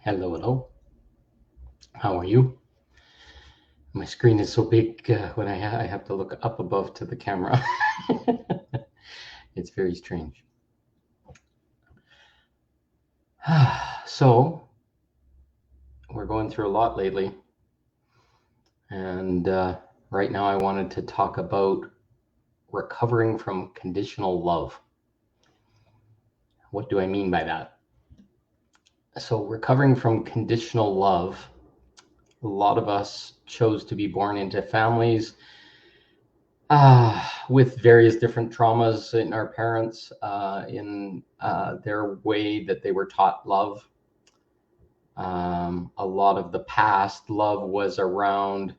Hello, hello. How are you? My screen is so big when I have to look up above to the camera. It's very strange. So, we're going through a lot lately, and right now I wanted to talk about recovering from conditional love. What do I mean by that? So, recovering from conditional love, a lot of us chose to be born into families with various different traumas in our parents, in their way that they were taught love. A lot of the past love was around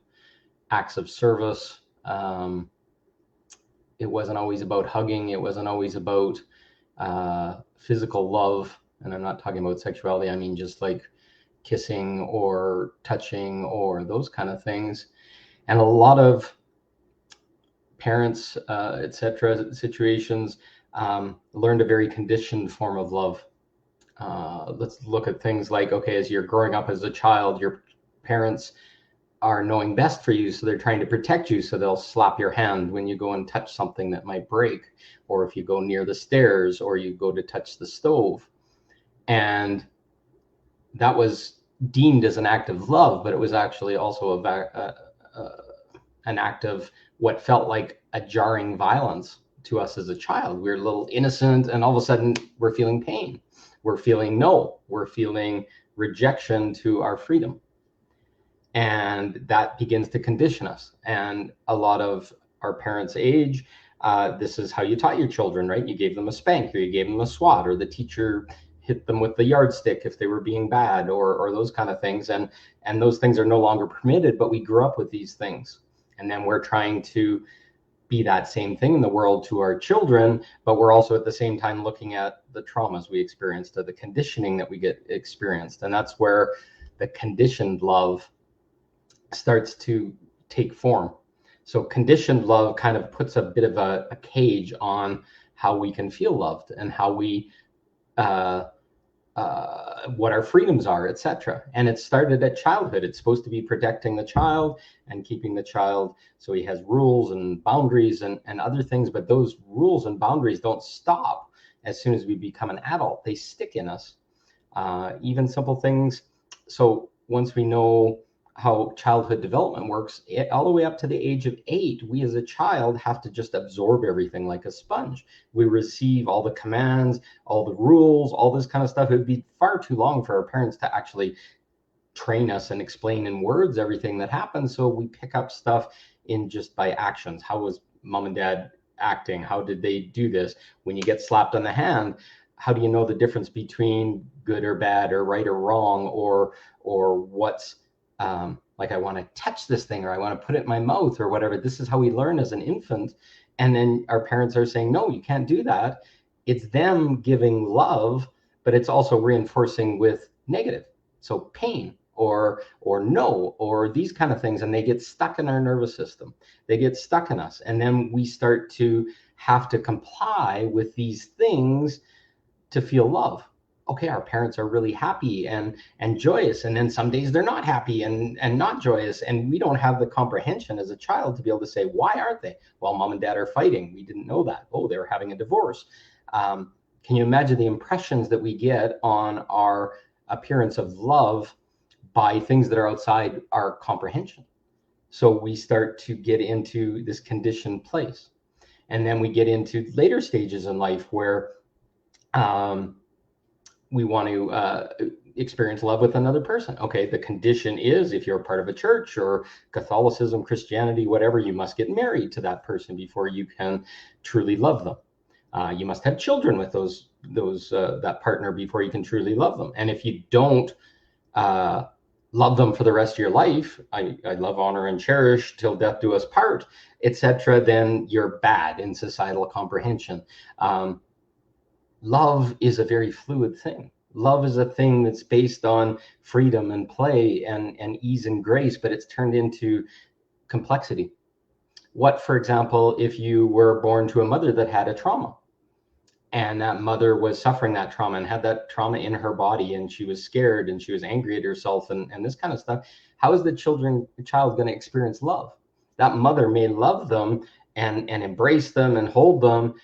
acts of service. It wasn't always about hugging. It wasn't always about physical love. And I'm not talking about sexuality. I mean, just like kissing or touching or those kind of things. And a lot of parents, etc., situations learned a very conditioned form of love. Let's look at things like, okay, as you're growing up as a child, your parents are knowing best for you, so they're trying to protect you, so they'll slap your hand when you go and touch something that might break, or if you go near the stairs, or you go to touch the stove. And that was deemed as an act of love, but it was actually also an act of what felt like a jarring violence to us as a child. We're a little innocent, and all of a sudden we're feeling pain. We're feeling no. We're feeling rejection to our freedom. And that begins to condition us. And a lot of our parents' age, this is how you taught your children, right? You gave them a spank, or you gave them a swat, or the teacher hit them with the yardstick if they were being bad, or those kind of things. And those things are no longer permitted, but we grew up with these things. And then we're trying to be that same thing in the world to our children, but we're also at the same time looking at the traumas we experienced, or the conditioning that we get experienced. And that's where the conditioned love starts to take form. So conditioned love kind of puts a bit of a cage on how we can feel loved, and how we what our freedoms are, etc. And it started at childhood. It's supposed to be protecting the child and keeping the child so he has rules and boundaries and other things. But those rules and boundaries don't stop as soon as we become an adult. They stick in us. Even simple things. So once we know how childhood development works, all the way up to the age of 8, we as a child have to just absorb everything like a sponge. We receive all the commands, all the rules, all this kind of stuff. It would be far too long for our parents to actually train us and explain in words everything that happens. So we pick up stuff in just by actions. How was mom and dad acting? How did they do this? When you get slapped on the hand, how do you know the difference between good or bad, or right or wrong, or what's like, I want to touch this thing, or I want to put it in my mouth, or whatever. This is how we learn as an infant. And then our parents are saying, no, you can't do that. It's them giving love, but it's also reinforcing with negative. So pain, or no, or these kind of things. And they get stuck in our nervous system. They get stuck in us. And then we start to have to comply with these things to feel love. Okay, our parents are really happy and joyous, and then some days they're not happy and not joyous, and we don't have the comprehension as a child to be able to say, why aren't they? Well, mom and dad are fighting. We didn't know that. Oh, they're having a divorce. Can you imagine the impressions that we get on our appearance of love by things that are outside our comprehension? So we start to get into this conditioned place. And then we get into later stages in life where we want to experience love with another person. Okay, the condition is, if you're a part of a church or Catholicism, Christianity, whatever, you must get married to that person before you can truly love them. You must have children with that partner before you can truly love them. And if you don't love them for the rest of your life, I love, honor, and cherish till death do us part, etc., then you're bad in societal comprehension. Love is a very fluid thing. Love is a thing that's based on freedom and play and ease and grace, but it's turned into complexity. What, for example, if you were born to a mother that had a trauma? and that mother was suffering that trauma and had that trauma in her body, and she was scared and she was angry at herself and this kind of stuff, how is the child going to experience love? That mother may love them and embrace them and hold them,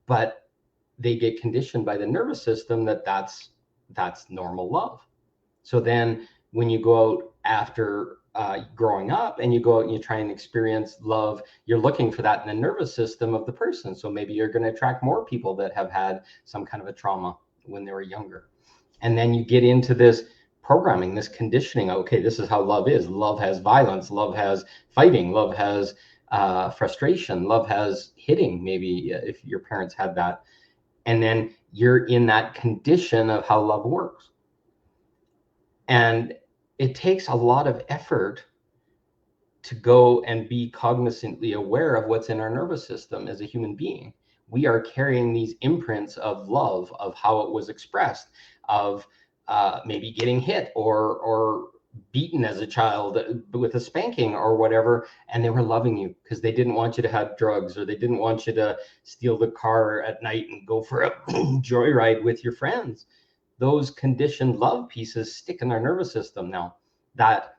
but they get conditioned by the nervous system that that's normal love. So then when you go out after growing up and you go out and you try and experience love, you're looking for that in the nervous system of the person. So maybe you're going to attract more people that have had some kind of a trauma when they were younger. And then you get into this programming, this conditioning. Okay, this is how love is. Love has violence. Love has fighting. Love has frustration. Love has hitting, maybe if your parents had that. And then you're in that condition of how love works. And it takes a lot of effort to go and be cognizantly aware of what's in our nervous system as a human being. We are carrying these imprints of love, of how it was expressed, of maybe getting hit or beaten as a child with a spanking or whatever, and they were loving you because they didn't want you to have drugs, or they didn't want you to steal the car at night and go for a joyride with your friends. Those conditioned love pieces stick in our nervous system now. That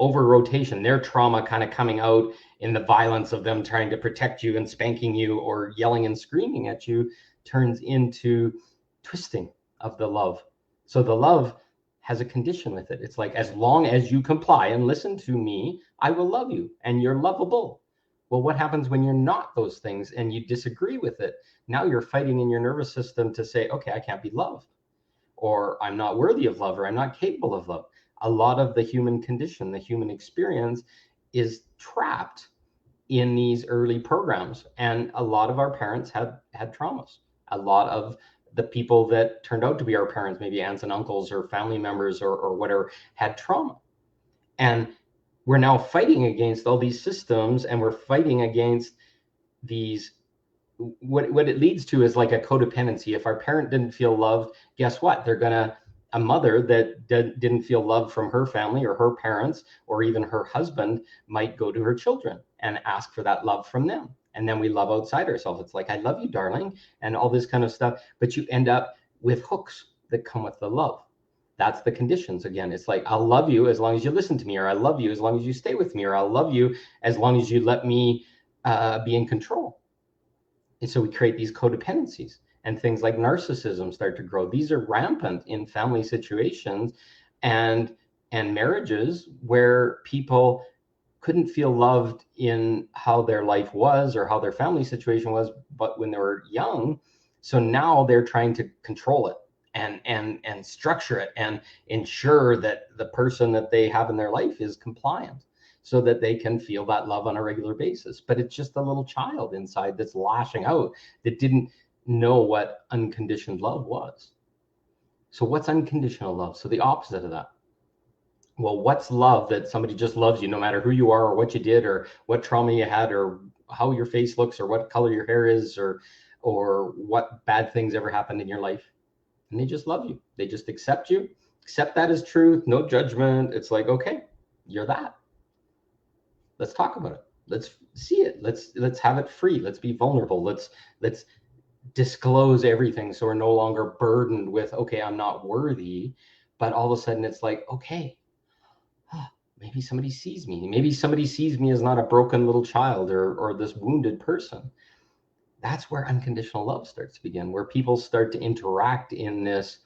over rotation, their trauma kind of coming out in the violence of them trying to protect you and spanking you or yelling and screaming at you, turns into twisting of the love. So the love has a condition with it. It's like, as long as you comply and listen to me, I will love you and you're lovable. Well, what happens when you're not those things and you disagree with it? Now you're fighting in your nervous system to say, okay, I can't be loved, or I'm not worthy of love, or I'm not capable of love. A lot of the human condition, the human experience, is trapped in these early programs. And a lot of our parents had traumas. A lot of the people that turned out to be our parents, maybe aunts and uncles or family members or whatever, had trauma. And we're now fighting against all these systems, and we're fighting against these. What it leads to is like a codependency. If our parent didn't feel loved, guess what? They're gonna, a mother that didn't feel love from her family or her parents or even her husband might go to her children and ask for that love from them. And then we love outside ourselves. It's like, I love you, darling, and all this kind of stuff. But you end up with hooks that come with the love. That's the conditions again. It's like, I'll love you as long as you listen to me, or I love you as long as you stay with me, or I'll love you as long as you let me be in control. And so we create these codependencies, and things like narcissism start to grow. These are rampant in family situations and marriages where people couldn't feel loved in how their life was or how their family situation was, but when they were young. So now they're trying to control it and structure it and ensure that the person that they have in their life is compliant, so that they can feel that love on a regular basis. But it's just a little child inside that's lashing out, that didn't know what unconditioned love was. So what's unconditional love? So the opposite of that. Well, what's love? That somebody just loves you no matter who you are or what you did or what trauma you had or how your face looks or what color your hair is or what bad things ever happened in your life. And they just love you. They just accept you, accept that as truth, no judgment. It's like, okay, you're that. Let's talk about it. Let's see it. Let's have it free. Let's be vulnerable. Let's disclose everything, so we're no longer burdened with, okay, I'm not worthy. But all of a sudden it's like, okay, maybe somebody sees me. Maybe somebody sees me as not a broken little child or this wounded person. That's where unconditional love starts to begin, where people start to interact in this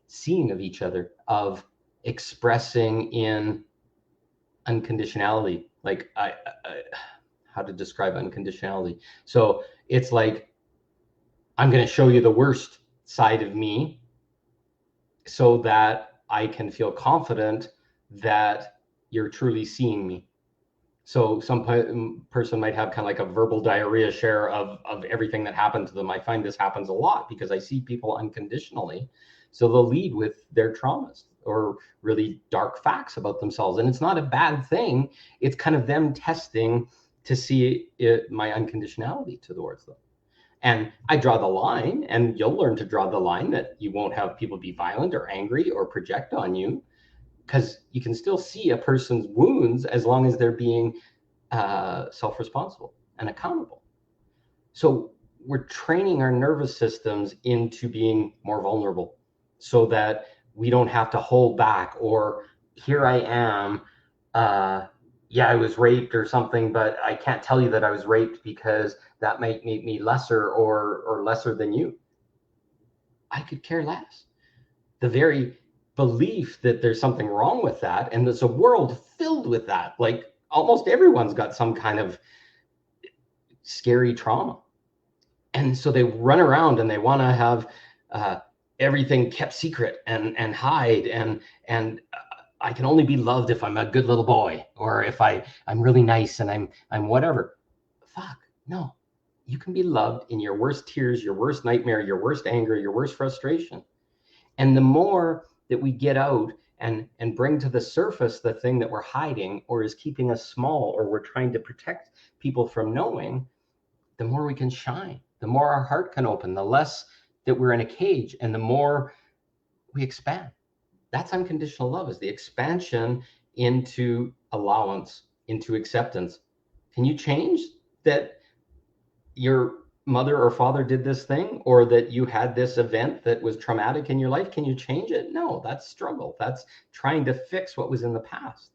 seeing of each other, of expressing in unconditionality. Like how to describe unconditionality. So it's like, I'm going to show you the worst side of me so that I can feel confident that you're truly seeing me. So some person might have kind of like a verbal diarrhea share of everything that happened to them. I find this happens a lot because I see people unconditionally. So they'll lead with their traumas or really dark facts about themselves. And it's not a bad thing. It's kind of them testing to see my unconditionality towards them. And I draw the line, and you'll learn to draw the line that you won't have people be violent or angry or project on you, because you can still see a person's wounds as long as they're being self-responsible and accountable. So we're training our nervous systems into being more vulnerable so that we don't have to hold back, or here I am, yeah, I was raped or something, but I can't tell you that I was raped because that might make me lesser or lesser than you. I could care less. The very belief that there's something wrong with that, and there's a world filled with that, like almost everyone's got some kind of scary trauma. And so they run around and they want to have uh, everything kept secret and hide, and I can only be loved if I'm a good little boy, or if I'm really nice and I'm whatever. Fuck no. You can be loved in your worst tears, your worst nightmare, your worst anger, your worst frustration. And the more that we get out and bring to the surface the thing that we're hiding or is keeping us small or we're trying to protect people from knowing, the more we can shine, the more our heart can open, the less that we're in a cage, and the more we expand. That's unconditional love, is the expansion into allowance, into acceptance. Can you change that your mother or father did this thing, or that you had this event that was traumatic in your life? Can you change it? No, that's struggle. That's trying to fix what was in the past.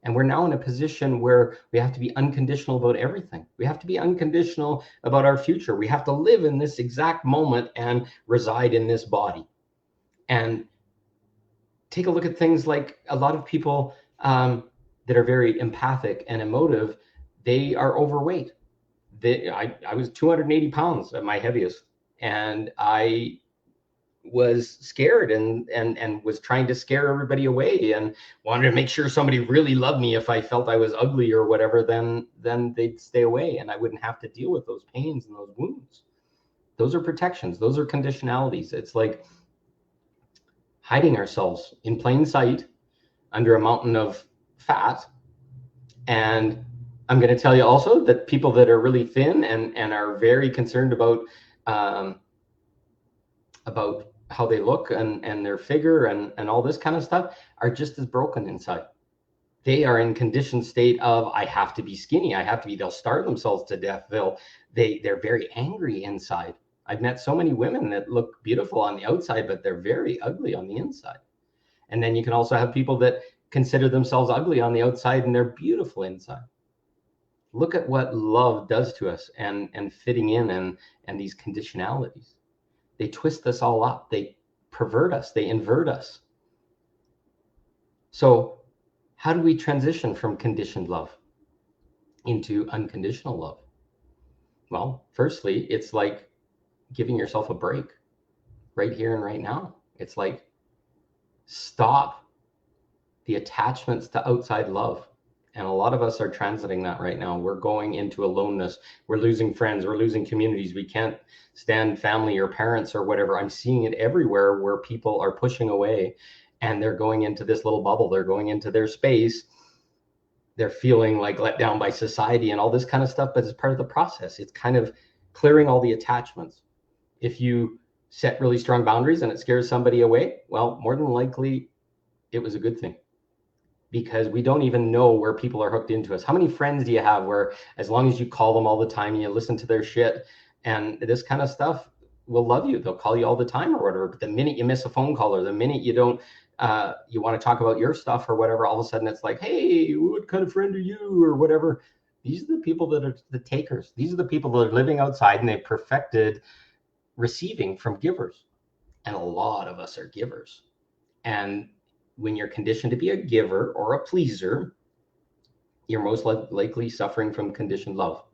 And we're now in a position where we have to be unconditional about everything. We have to be unconditional about our future. We have to live in this exact moment and reside in this body. And take a look at things like a lot of people that are very empathic and emotive, they are overweight. I was 280 pounds at my heaviest, and I was scared and was trying to scare everybody away and wanted to make sure somebody really loved me. If I felt I was ugly or whatever, then they'd stay away and I wouldn't have to deal with those pains and those wounds. Those are protections. Those are conditionalities. It's like hiding ourselves in plain sight under a mountain of fat. And I'm going to tell you also that people that are really thin and are very concerned about how they look and their figure and all this kind of stuff are just as broken inside. They are in conditioned state of, I have to be skinny, I have to be, they'll starve themselves to death, they're very angry inside. I've met so many women that look beautiful on the outside, but they're very ugly on the inside. And then you can also have people that consider themselves ugly on the outside and they're beautiful inside. Look at what love does to us, and fitting in and these conditionalities. They twist us all up. They pervert us. They invert us. So how do we transition from conditioned love into unconditional love? Well, firstly, it's like giving yourself a break right here and right now. It's like stop the attachments to outside love. And a lot of us are transiting that right now. We're going into aloneness. We're losing friends. We're losing communities. We can't stand family or parents or whatever. I'm seeing it everywhere where people are pushing away and they're going into this little bubble. They're going into their space. They're feeling like let down by society and all this kind of stuff, but it's part of the process. It's kind of clearing all the attachments. If you set really strong boundaries and it scares somebody away, well, more than likely it was a good thing. Because we don't even know where people are hooked into us. How many friends do you have where as long as you call them all the time and you listen to their shit and this kind of stuff, will love you. They'll call you all the time or whatever. But the minute you miss a phone call, or the minute you don't, you want to talk about your stuff or whatever, all of a sudden it's like, hey, what kind of friend are you or whatever. These are the people that are the takers. These are the people that are living outside and they've perfected receiving from givers. And a lot of us are givers. And when you're conditioned to be a giver or a pleaser, you're most likely suffering from conditioned love,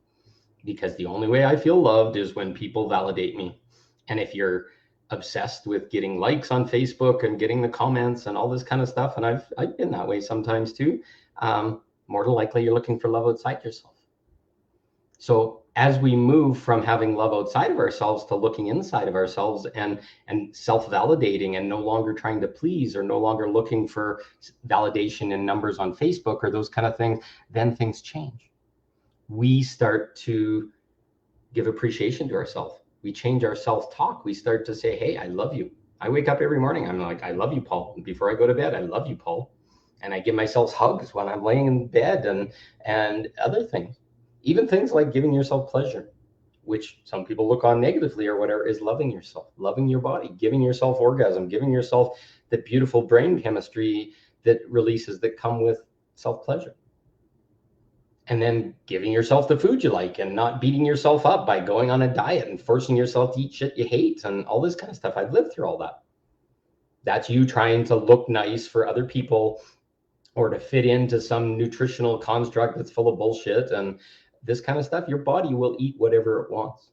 because the only way I feel loved is when people validate me. And if you're obsessed with getting likes on Facebook and getting the comments and all this kind of stuff, and I've been that way sometimes too, more than likely you're looking for love outside yourself. So as we move from having love outside of ourselves to looking inside of ourselves and self-validating and no longer trying to please or no longer looking for validation in numbers on Facebook or those kind of things, then things change. We start to give appreciation to ourselves. We change our self-talk. We start to say, hey, I love you. I wake up every morning, I'm like, I love you, Paul. And before I go to bed, I love you, Paul. And I give myself hugs when I'm laying in bed and other things. Even things like giving yourself pleasure. which some people look on negatively or whatever, is loving yourself, loving your body, giving yourself orgasm, giving yourself the beautiful brain chemistry that releases that come with self-pleasure. And then giving yourself the food you like and not beating yourself up by going on a diet and forcing yourself to eat shit you hate and all this kind of stuff. I've lived through all that. That's you trying to look nice for other people or to fit into some nutritional construct that's full of bullshit and this kind of stuff. Your body will eat whatever it wants.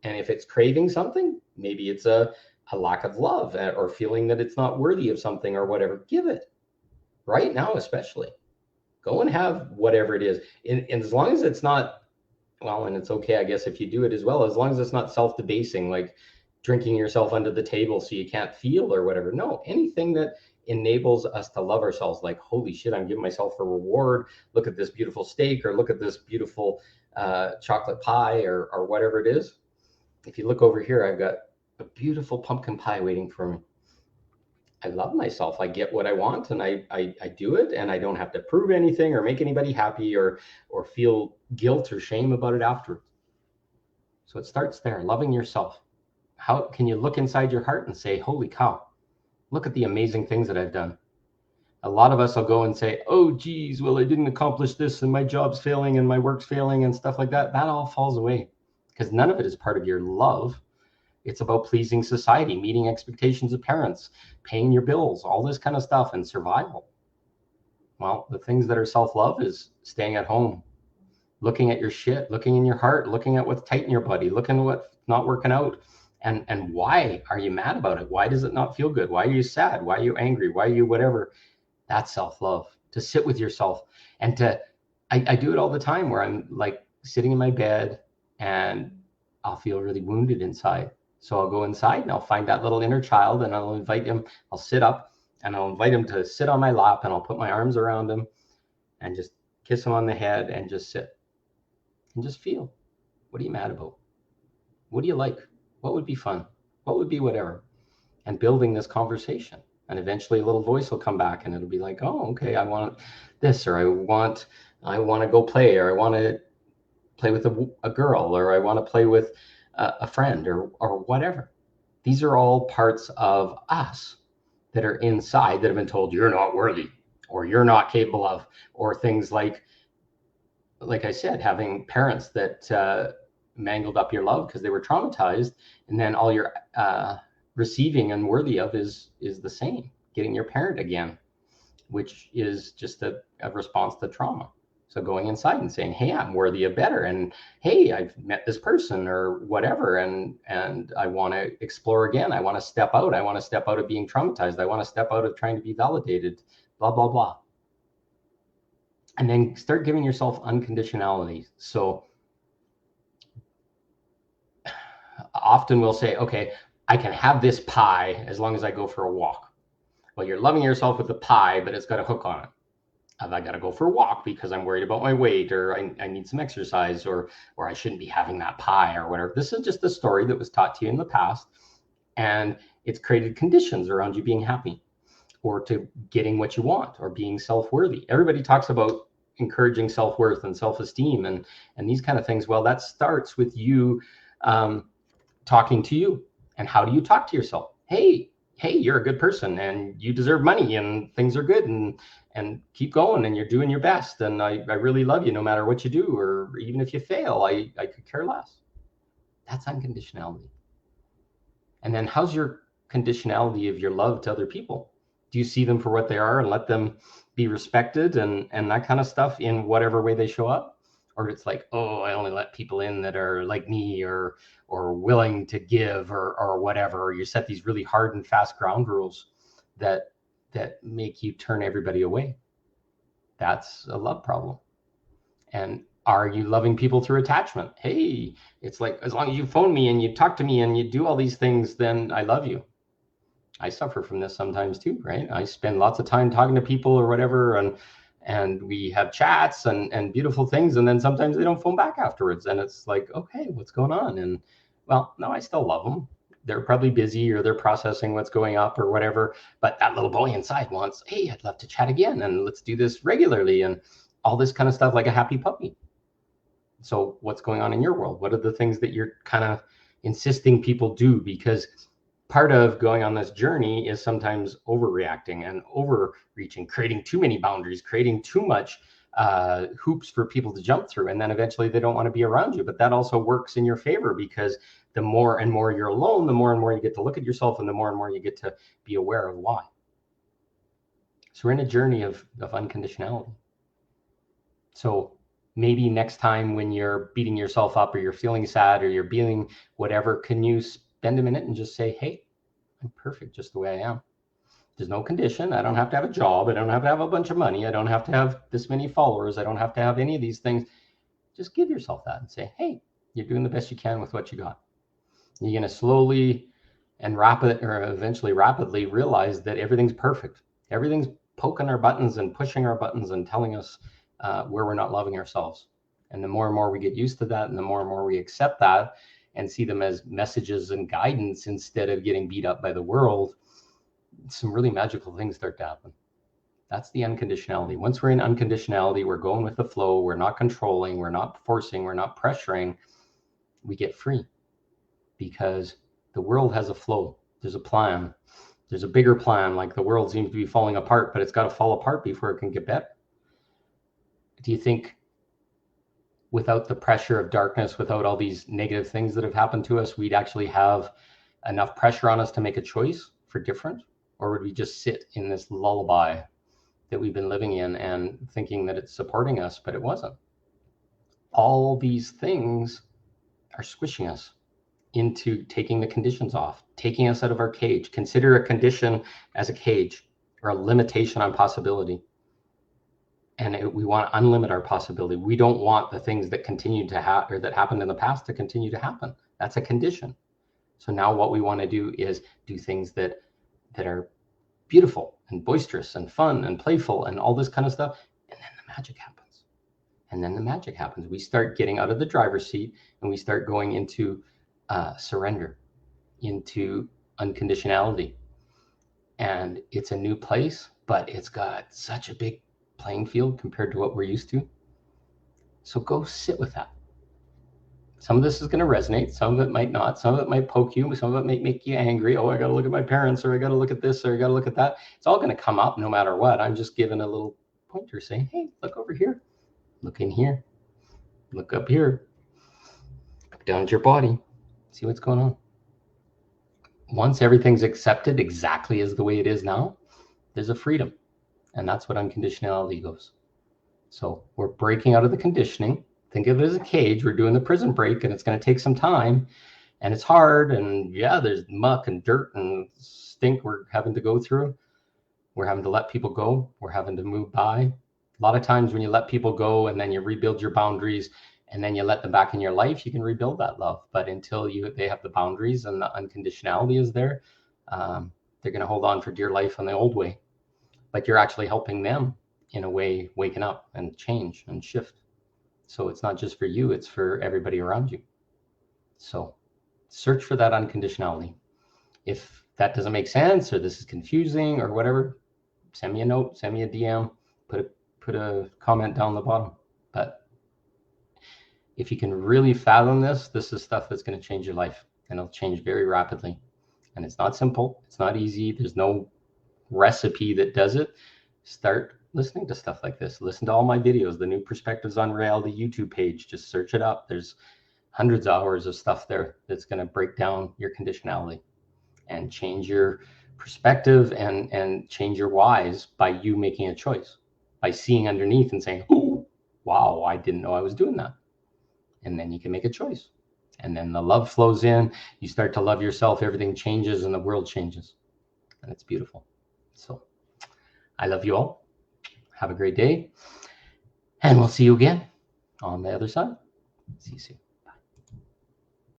And if it's craving something, maybe it's a lack of love or feeling that it's not worthy of something or whatever, give it right now, especially. Go and have whatever it is. And as long as it's not, well, and it's okay, I guess, if you do it as well, as long as it's not self-debasing, like drinking yourself under the table so you can't feel or whatever. No, anything that enables us to love ourselves, like, holy shit, I'm giving myself a reward. Look at this beautiful steak, or look at this beautiful chocolate pie, or whatever it is. If you look over here, I've got a beautiful pumpkin pie waiting for me. I love myself. I get what I want and I do it, and I don't have to prove anything or make anybody happy or feel guilt or shame about it afterwards. So it starts there, loving yourself. How can you look inside your heart and say, holy cow, look at the amazing things that I've done. A lot of us will go and say, oh, geez, well, I didn't accomplish this and my job's failing and my work's failing and stuff like that. That all falls away because none of it is part of your love. It's about pleasing society, meeting expectations of parents, paying your bills, all this kind of stuff, and survival. Well, the things that are self-love is staying at home, looking at your shit, looking in your heart, looking at what's tight in your body, looking at what's not working out. And why are you mad about it? Why does it not feel good? Why are you sad? Why are you angry? Why are you whatever? That's self-love, to sit with yourself. And I do it all the time where I'm like sitting in my bed and I'll feel really wounded inside. So I'll go inside and I'll find that little inner child and I'll invite him. I'll sit up and I'll invite him to sit on my lap and I'll put my arms around him and just kiss him on the head and just sit and just feel. What are you mad about? What do you like? What would be fun? What would be whatever? And building this conversation. And eventually a little voice will come back and it'll be like, oh, okay, I want this, or I want to go play, or I want to play with a girl, or I want to play with a friend, or whatever. These are all parts of us that are inside that have been told you're not worthy, or you're not capable of, or things like I said, having parents that mangled up your love because they were traumatized, and then all you're receiving and worthy of is the same, getting your parent again, which is just a response to trauma. So going inside and saying, hey, I'm worthy of better. And hey, I've met this person or whatever. And I want to explore again. I want to step out. I want to step out of being traumatized. I want to step out of trying to be validated, blah, blah, blah. And then start giving yourself unconditionality. So often we'll say, okay, I can have this pie as long as I go for a walk. Well, you're loving yourself with the pie, but it's got a hook on it. I got to go for a walk because I'm worried about my weight, or I need some exercise, or I shouldn't be having that pie or whatever. This is just a story that was taught to you in the past, and it's created conditions around you being happy or to getting what you want or being self-worthy. Everybody talks about encouraging self-worth and self-esteem and these kind of things. Well, that starts with you talking to you. And how do you talk to yourself? Hey, you're a good person and you deserve money and things are good and keep going and you're doing your best. And I really love you no matter what you do, or even if you fail, I could care less. That's unconditionality. And then how's your conditionality of your love to other people? Do you see them for what they are and let them be respected and that kind of stuff in whatever way they show up? Or it's like, oh, I only let people in that are like me or willing to give or whatever. Or you set these really hard and fast ground rules that make you turn everybody away. That's a love problem. And are you loving people through attachment? Hey, it's like, as long as you phone me and you talk to me and you do all these things, then I love you. I suffer from this sometimes too, right? I spend lots of time talking to people or whatever, and we have chats and beautiful things, and then sometimes they don't phone back afterwards, and it's like, okay, what's going on? And well, no, I still love them. They're probably busy or they're processing what's going up or whatever, but that little boy inside wants, hey, I'd love to chat again and let's do this regularly and all this kind of stuff, like a happy puppy. So what's going on in your world? What are the things that you're kind of insisting people do? Because part of going on this journey is sometimes overreacting and overreaching, creating too many boundaries, creating too much hoops for people to jump through. And then eventually they don't want to be around you. But that also works in your favor, because the more and more you're alone, the more and more you get to look at yourself, and the more and more you get to be aware of why. So we're in a journey of unconditionality. So maybe next time when you're beating yourself up, or you're feeling sad, or you're feeling whatever, can you spend a minute and just say, hey, I'm perfect just the way I am. There's no condition. I don't have to have a job. I don't have to have a bunch of money. I don't have to have this many followers. I don't have to have any of these things. Just give yourself that and say, hey, you're doing the best you can with what you got. You're going to slowly and eventually rapidly realize that everything's perfect. Everything's poking our buttons and pushing our buttons and telling us where we're not loving ourselves. And the more and more we get used to that, and the more and more we accept that and see them as messages and guidance instead of getting beat up by the world, some really magical things start to happen. That's the unconditionality. Once we're in unconditionality, we're going with the flow. We're not controlling. We're not forcing. We're not pressuring. We get free, because the world has a flow. There's a plan. There's a bigger plan. Like, the world seems to be falling apart, but it's got to fall apart before it can get better. Do you think without the pressure of darkness, without all these negative things that have happened to us, we'd actually have enough pressure on us to make a choice for different? Or would we just sit in this lullaby that we've been living in and thinking that it's supporting us, but it wasn't? All these things are squishing us into taking the conditions off, taking us out of our cage. Consider a condition as a cage, or a limitation on possibility. And we want to unlimit our possibility. We don't want the things that continue to happen, or that happened in the past, to continue to happen. That's a condition. So now what we want to do is do things that are beautiful and boisterous and fun and playful and all this kind of stuff. And then the magic happens. And then the magic happens. We start getting out of the driver's seat, and we start going into surrender, into unconditionality. And it's a new place, but it's got such a big playing field compared to what we're used to. So go sit with that. Some of this is going to resonate. Some of it might not. Some of it might poke you. Some of it might make you angry. Oh, I got to look at my parents, or I got to look at this, or I got to look at that. It's all going to come up no matter what. I'm just giving a little pointer saying, hey, look over here. Look in here. Look up here. Look down at your body. See what's going on. Once everything's accepted exactly as the way it is now, there's a freedom. And that's what unconditionality goes. So we're breaking out of the conditioning. Think of it as a cage. We're doing the prison break, and it's going to take some time, and it's hard. And yeah, there's muck and dirt and stink we're having to go through. We're having to let people go. We're having to move by. A lot of times when you let people go and then you rebuild your boundaries and then you let them back in your life, you can rebuild that love. But until they have the boundaries and the unconditionality is there, they're going to hold on for dear life in the old way. But you're actually helping them in a way, waking up and change and shift. So it's not just for you, it's for everybody around you. So search for that unconditionality. If that doesn't make sense, or this is confusing or whatever, send me a note, send me a DM, put a comment down the bottom. But if you can really fathom this is stuff that's going to change your life, and it'll change very rapidly. And it's not simple. It's not easy. There's no recipe that does it. Start listening to stuff like this. Listen to all my videos, the New Perspectives on Reality YouTube page. Just search it up. There's hundreds of hours of stuff there that's going to break down your conditionality and change your perspective and change your whys by you making a choice, by seeing underneath and saying, oh, wow, I didn't know I was doing that. And then you can make a choice. And then the love flows in. You start to love yourself. Everything changes and the world changes. And it's beautiful. So I love you all. Have a great day. And we'll see you again on the other side. See you soon.